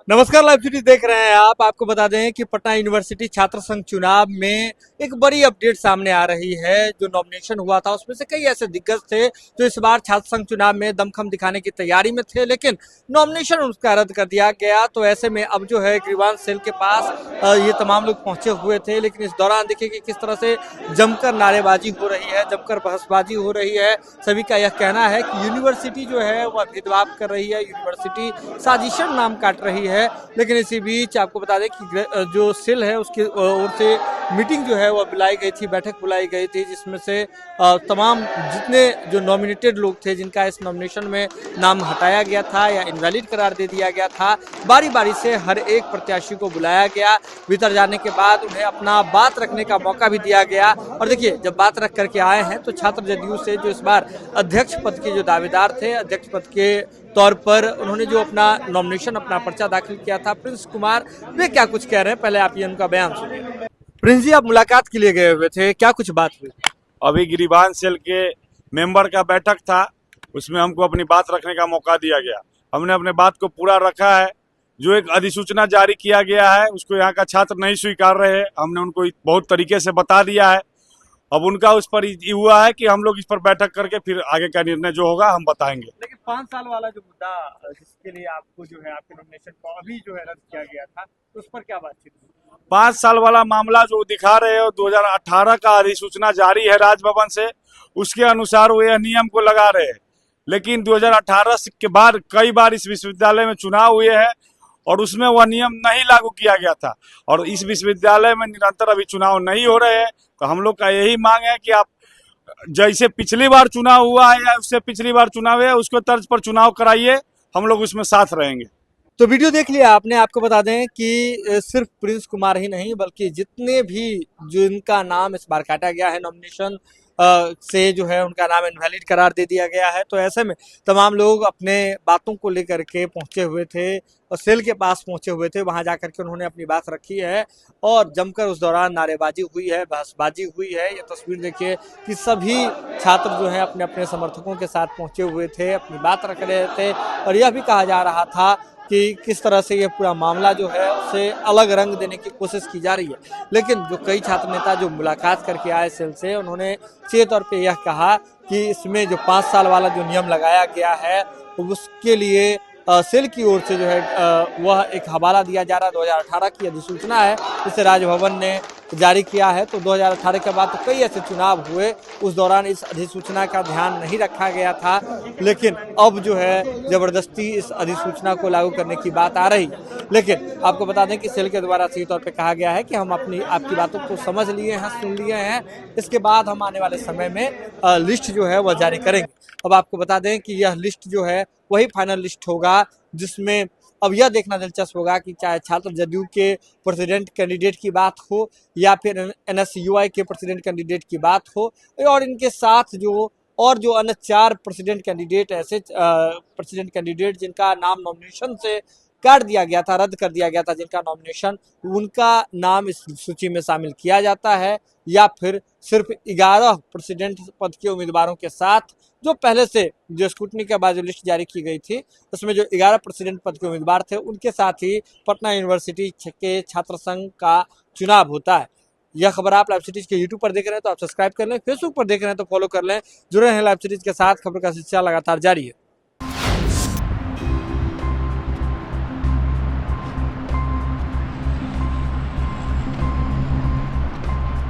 नमस्कार, live city देख रहे हैं आप। आपको बता दें कि पटना यूनिवर्सिटी छात्र संघ चुनाव में एक बड़ी अपडेट सामने आ रही है। जो नॉमिनेशन हुआ था उसमें से कई ऐसे दिग्गज थे जो इस बार छात्र संघ चुनाव में दमखम दिखाने की तैयारी में थे, लेकिन नॉमिनेशन उनका रद्द कर दिया गया। तो ऐसे में अब जो है ग्रीवांश सेल के पास ये तमाम लोग पहुंचे हुए थे, लेकिन इस दौरान देखिए कि किस तरह से जमकर नारेबाजी हो रही है, जमकर बहसबाजी हो रही है। सभी का यह कहना है कि यूनिवर्सिटी जो है वह भेदभाव कर रही है, यूनिवर्सिटी साजिशन नाम काट रही है। लेकिन इसी बीच आपको बता दें कि जो सेल है उसकी ओर से मीटिंग जो है वह बुलाई गई थी, बैठक बुलाई गई थी, जिसमें से तमाम जितने जो नॉमिनेटेड लोग थे जिनका इस नॉमिनेशन में नाम हटाया गया था या इनवैलिड करार दे दिया गया था, बारी बारी से हर एक प्रत्याशी को बुलाया गया। भीतर जाने के बाद उन्हें अपना बात रखने का मौका भी दिया गया। और देखिए, जब बात रख करके आए हैं तो छात्र जदयू से जो इस बार अध्यक्ष पद के जो दावेदार थे, अध्यक्ष पद के तौर पर उन्होंने जो अपना नॉमिनेशन, अपना पर्चा दाखिल किया था, प्रिंस कुमार, वे क्या कुछ कह रहे हैं, पहले आप ये उनका बयान सुनिए। प्रिंस जी, आप मुलाकात के लिए गए हुए थे, क्या कुछ बात हुई? अभी गिरिबान सेल के मेंबर का बैठक था, उसमें हमको अपनी बात रखने का मौका दिया गया। हमने अपने बात को पूरा रखा है। जो एक अधिसूचना जारी किया गया है उसको यहाँ का छात्र नहीं स्वीकार रहे हैं। हमने उनको बहुत तरीके से बता दिया है। अब उनका उस पर ये हुआ है कि हम लोग इस पर बैठक करके फिर आगे का निर्णय जो होगा हम बताएंगे। लेकिन 5 साल वाला जो मुद्दा जिसके लिए आपको जो है आपके नॉमिनेशन को अभी जो है रद्द किया गया था, तो उस पर क्या बातचीत हुई? 5 साल वाला मामला जो दिखा रहे हो, 2018 का अधिसूचना जारी है राजभवन से, उसके अनुसार वो यह नियम को लगा रहे हैं। लेकिन 2018 के बाद कई बार इस विश्वविद्यालय में चुनाव हुए हैं और उसमें वह नियम नहीं लागू किया गया था, और इस विश्वविद्यालय में निरंतर अभी चुनाव नहीं हो रहे हैं। तो हम लोग का यही मांग है कि आप जैसे पिछली बार चुनाव हुआ है या उससे पिछली बार चुनाव है उसके तर्ज पर चुनाव कराइए, हम लोग उसमें साथ रहेंगे। तो वीडियो देख लिया आपने। आपको बता दें कि सिर्फ प्रिंस कुमार ही नहीं बल्कि जितने भी जिनका नाम इस बार काटा गया है नॉमिनेशन से, जो है उनका नाम इनवैलिड करार दे दिया गया है। तो ऐसे में तमाम लोग अपने बातों को लेकर के पहुंचे हुए थे और सेल के पास पहुंचे हुए थे। वहां जाकर के उन्होंने अपनी बात रखी है और जमकर उस दौरान नारेबाजी हुई है, बहसबाजी हुई है। ये तस्वीर देखिए कि सभी छात्र जो है अपने अपने समर्थकों के साथ पहुंचे हुए थे, अपनी बात रख रहे थे। और यह भी कहा जा रहा था कि किस तरह से ये पूरा मामला जो है उसे अलग रंग देने की कोशिश की जा रही है। लेकिन जो कई छात्र नेता जो मुलाकात करके आए सेल से, उन्होंने सीधे तौर पे यह कहा कि इसमें जो 5 साल वाला जो नियम लगाया गया है उसके लिए सेल की ओर से जो है वह एक हवाला दिया जा रहा है। 2018 की अधिसूचना है जिसे राजभवन ने जारी किया है। तो 2018 के बाद तो कई ऐसे चुनाव हुए, उस दौरान इस अधिसूचना का ध्यान नहीं रखा गया था, लेकिन अब जो है जबरदस्ती इस अधिसूचना को लागू करने की बात आ रही है। लेकिन आपको बता दें कि सेल के द्वारा सीधे तौर पे कहा गया है कि हम आपकी बातों को समझ लिए हैं, सुन लिए हैं। इसके बाद हम आने वाले समय में लिस्ट जो है वह जारी करेंगे। अब आपको बता दें कि यह लिस्ट जो है वही फाइनल लिस्ट होगा, जिसमें अब यह देखना दिलचस्प होगा कि चाहे छात्र जदयू के प्रेसिडेंट कैंडिडेट की बात हो या फिर एनएसयूआई के प्रेसिडेंट कैंडिडेट की बात हो, और इनके साथ जो अन्य 4 प्रेसिडेंट कैंडिडेट, ऐसे प्रेसिडेंट कैंडिडेट जिनका नाम नॉमिनेशन से काट दिया गया था, रद्द कर दिया गया था जिनका नॉमिनेशन, उनका नाम इस सूची में शामिल किया जाता है, या फिर सिर्फ 11 प्रेसिडेंट पद के उम्मीदवारों के साथ जो पहले से जो स्क्रूटनी के बाद जो लिस्ट जारी की गई थी उसमें जो 11 प्रेसिडेंट पद के उम्मीदवार थे उनके साथ ही पटना यूनिवर्सिटी के छात्र संघ का चुनाव होता है। यह खबर आप लाइव सिटीज के यूट्यूब पर देख रहे हैं तो आप सब्सक्राइब कर लें, फेसबुक पर देख रहे हैं तो फॉलो कर लें। जुड़े हैं लाइव सिटीज के साथ, खबर का सिलसिला लगातार जारी है।